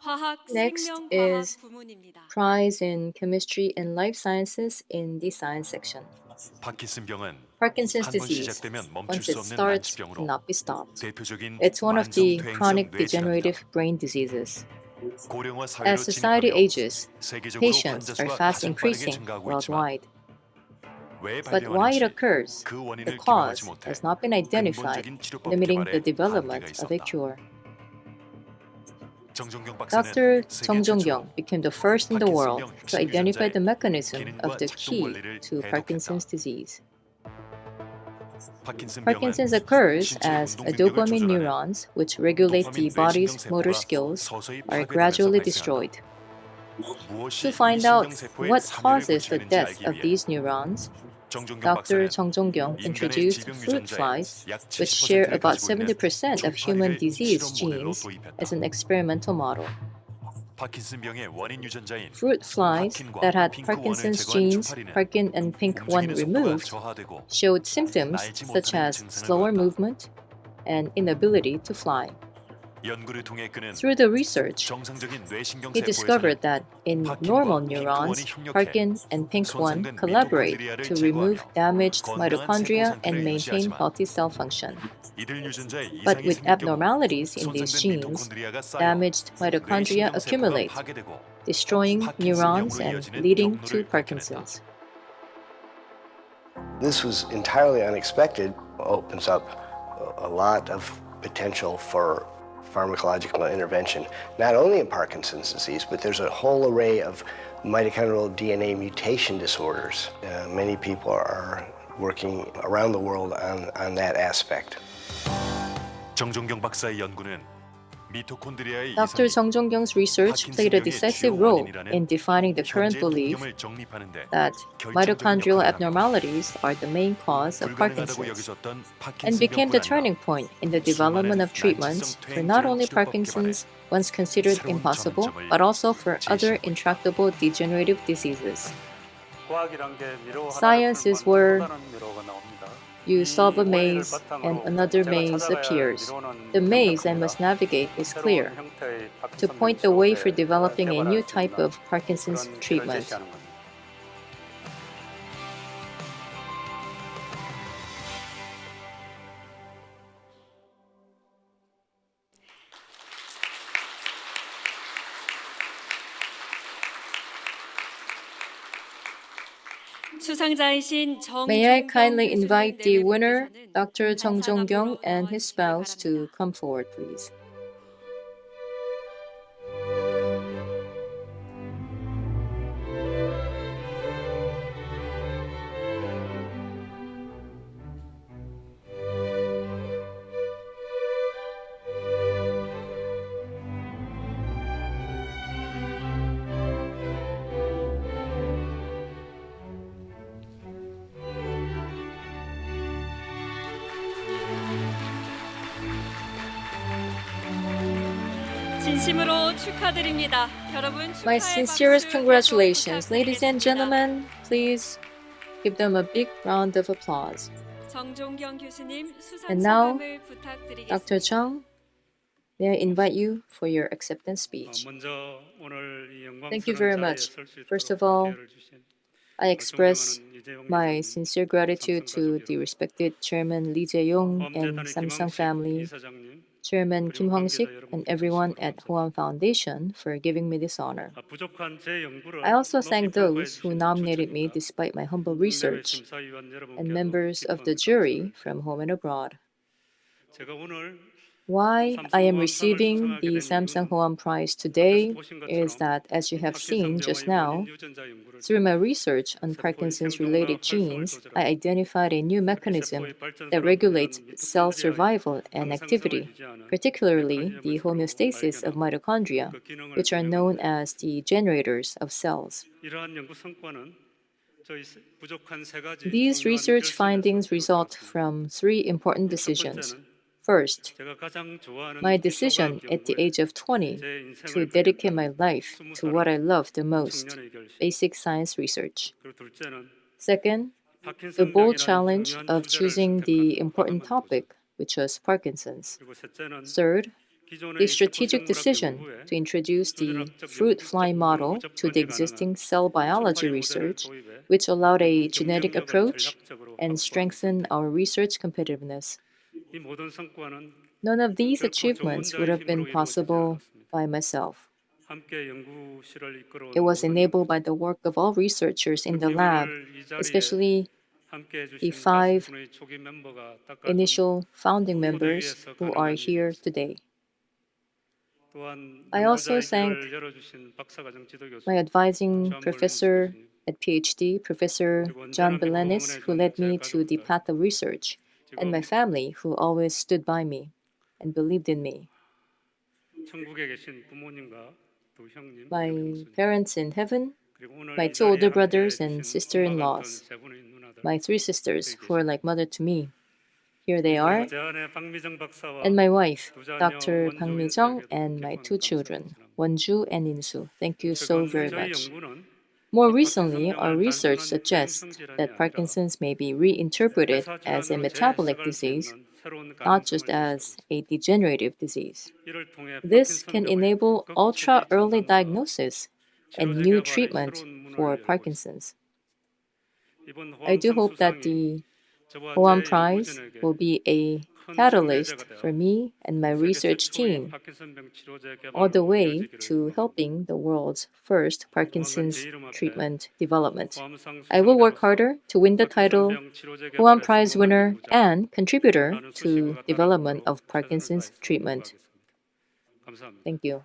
화학, Next 생명과학 is 부문입니다. Prize in Chemistry and Life Sciences in the Science section. 파킨슨병은 Parkinson's 한 번 disease. 시작되면 멈출 Once 수 it 없는 starts, 난치병으로 cannot be stopped. 대표적인 It's one of the 만성 퇴행성 chronic 뇌질환이다. degenerative brain diseases. 고령화 사회로 As society 진입하며 ages, 세계적으로 patients 환자 are 수가 fast 가장 빠르게 increasing 증가하고 있지만 worldwide. 왜 But why it 발병하는지 occurs, 그 the 원인을 cause 규명하지 못해 has not been identified, 근본적인 치료법 limiting the 개발에 한계가 development of a 있었다. cure. 정종경 Dr. 박사는 세계 Chong 최초로 Jong-kyung became the first in the world 파킨슨병 to 핵심 identify 유전자의 the mechanism 기능과 of the 작동 key 원리를 to 해독했다. Parkinson's disease. 파킨슨병은 Parkinson's occurs 신체 as 운동 능력을 dopamine 조절하는 neurons, which regulate the 도파민 body's 뇌신경 motor 세포가 skills, 서서히 are 파괴되면서 gradually 발생한다. destroyed. 무엇이 To 이 find out 신경세포의 what 사멸을 causes the 고치는지 death 알기 of 위해 these neurons, 정종경 Dr. 박사는 Chong Jong-kyung 인간의 introduced 질병 fruit 유전자의 flies, 약 which share 70%를 about 가지고 있는 70% of human 초파리를 disease 실험 모델로 genes, 도입했다. as an experimental model. 파킨슨병의 원인 유전자인 Fruit flies 파킨과 that had 핑크1을 Parkinson's 제거한 genes, 초파리는 Parkin and Pink1 움직이는 속도가 removed, 저하되고 showed symptoms 날지 such 못하는 as 증상을 slower 보였다. movement and inability to fly. 연구를 통해 그는 Through the research, 정상적인 뇌신경 he discovered 세포에서는 that in 파킨과 normal 핑크1이 neurons, 협력해 Parkin and Pink1 손상된 collaborate 미토콘드리아를 to remove 제거하며 damaged 건강한 mitochondria 세포 and 상태를 maintain 유지하지만 healthy cell function. 이들 유전자에 But 이상이 with 생긴 경우 abnormalities in these 손상된 genes, 미토콘드리아가 쌓여 damaged mitochondria 뇌신경 세포가 accumulate, 파괴되고 destroying neurons 파킨슨병으로 and 이어지는 leading to 경로를 Parkinson's. This was entirely unexpected, opens up a lot of potential for pharmacological intervention, not only in Parkinson's disease, but there's a whole array of mitochondrial DNA mutation disorders. Many people are working around the world on that aspect. 정종경 박사의 연구는 미토콘드리아의 Dr. 이상이 Chong Jong-kyung's research played a decisive role in defining the current 현재 belief 독점을 정립하는데 that 결정적인 mitochondrial 역할을 합니다. abnormalities are the main cause of 불가능하다고 Parkinson's, 여겨졌던 and became the 파킨슨병뿐 turning 아니라 point in the development of treatments for not only Parkinson's, once considered impossible, but also for other intractable degenerative diseases. Science is where you solve a maze and another maze appears. The maze I must navigate is clear, to point the way for developing a new type of Parkinson's treatment. 수상자이신 May I 정종경 kindly 교수님 invite the 내외 winner, 분께서는 Dr. Chong 한상 Jong-kyung, 앞으로 and his 나와주시기 spouse to 바랍니다. come forward, please. 진심으로 축하드립니다. 여러분 My 축하의 sincerest 박수 congratulations. 계속 Ladies and 부탁드리겠습니다. gentlemen, please give them a big round of applause. 정종경 교수님 수상 And now, 소감을 부탁드리겠습니다. Dr. Chung, may I invite you for your acceptance speech. Thank you very much. First of all, I express my sincere gratitude to the respected Chairman Lee Jae-yong and Samsung family, Chairman Kim Hwang-sik, and everyone at Hoam Foundation for giving me this honor. I also thank those who nominated me despite my humble research, and members of the jury from home and abroad. Why I am receiving the Samsung Hoam Prize today is that, as you have seen just now, through my research on Parkinson's-related genes, I identified a new mechanism that regulates cell survival and activity, particularly the homeostasis of mitochondria, which are known as the generators of cells. These research findings result from three important decisions. First, my decision at the age of 20 to dedicate my life to what I love the most, basic science research. Second, the bold challenge of choosing the important topic, which was Parkinson's. Third, the strategic decision to introduce the fruit fly model to the existing cell biology research, which allowed a genetic approach and strengthened our research competitiveness. None of these achievements would have been possible by myself. It was enabled by the work of all researchers in the lab, especially the 5 initial founding members who are here today. I also thank my advising professor at PhD, Professor John Belenis, who led me to the path of research, and my family, who always stood by me and believed in me. My parents in heaven, my 2 older brothers and sister-in-laws, my 3 sisters who are like mother to me. Here they are, and my wife, Dr. Bang Mi-jung, and my 2 children, Wonju and Insu. Thank you so very much. More recently, our research suggests that Parkinson's may be reinterpreted as a metabolic disease, not just as a degenerative disease. This can enable ultra-early diagnosis and new treatment for Parkinson's. I do hope that the Hoan Prize will be a catalyst for me and my research team all the way to helping the world's first Parkinson's treatment development. I will work harder to win the title Hoan Prize winner and contributor to development of Parkinson's treatment. Thank you.